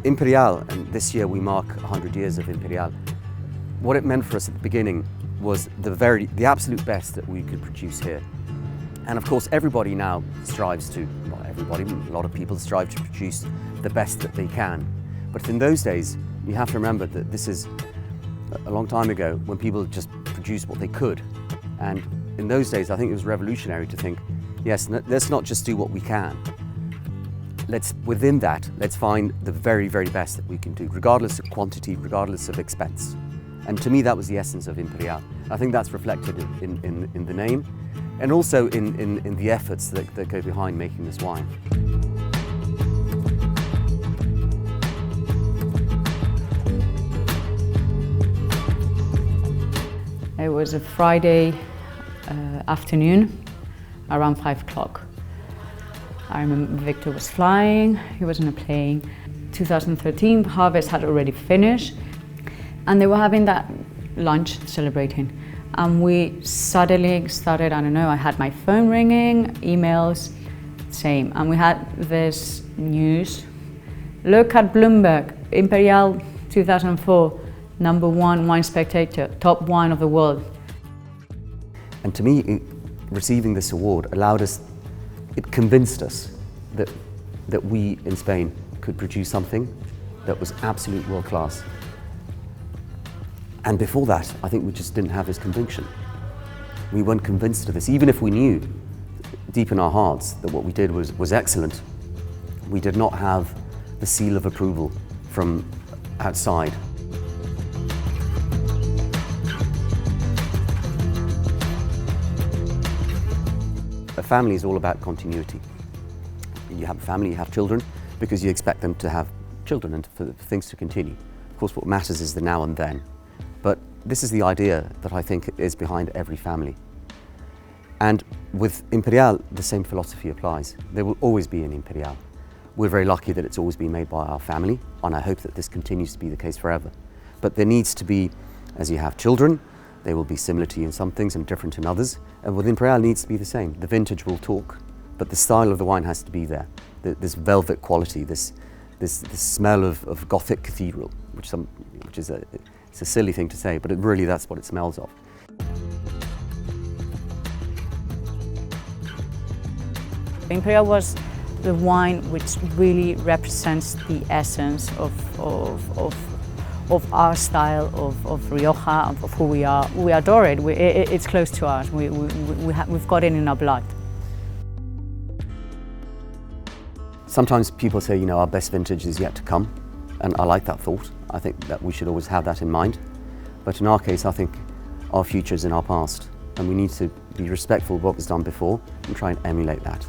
Imperial, and this year we mark 100 years of Imperial, what it meant for us at the beginning was the absolute best that we could produce here. And of course, everybody now strives to, not everybody, a lot of people strive to produce the best that they can. But in those days, you have to remember that this is a long time ago when people just produced what they could. And in those days, I think it was revolutionary to think, yes, let's not just do what we can. Within that, let's find the very, very best that we can do, regardless of quantity, regardless of expense. And to me, that was the essence of Imperial. I think that's reflected in the name and also in the efforts that go behind making this wine. It was a Friday afternoon, around 5 o'clock. I remember Victor was flying, he was on a plane. 2013 harvest had already finished and they were having that lunch celebrating. And we suddenly started, I don't know, I had my phone ringing, emails, same. And we had this news. Look at Bloomberg, Imperial 2004, #1 Wine Spectator, top wine of the world. And to me, receiving this award allowed us, it convinced us that we in Spain could produce something that was absolute world class. And before that, I think we just didn't have this conviction. We weren't convinced of this, even if we knew deep in our hearts that what we did was excellent. We did not have the seal of approval from outside. A family is all about continuity. You have a family, you have children, because you expect them to have children and for things to continue. Of course, what matters is the now and then. But this is the idea that I think is behind every family. And with Imperial, the same philosophy applies. There will always be an Imperial. We're very lucky that it's always been made by our family, and I hope that this continues to be the case forever. But there needs to be, as you have children, they will be similar to you in some things and different in others. And with Imperial, it needs to be the same. The vintage will talk, but the style of the wine has to be there. This velvet quality, this smell of Gothic cathedral, which is it's a silly thing to say, but really that's what it smells of. Imperial was the wine which really represents the essence of our style, of Rioja, of who we are. We adore it. It's close to us. We've got it in our blood. Sometimes people say, you know, our best vintage is yet to come, and I like that thought. I think that we should always have that in mind. But in our case, I think our future is in our past, and we need to be respectful of what was done before and try and emulate that.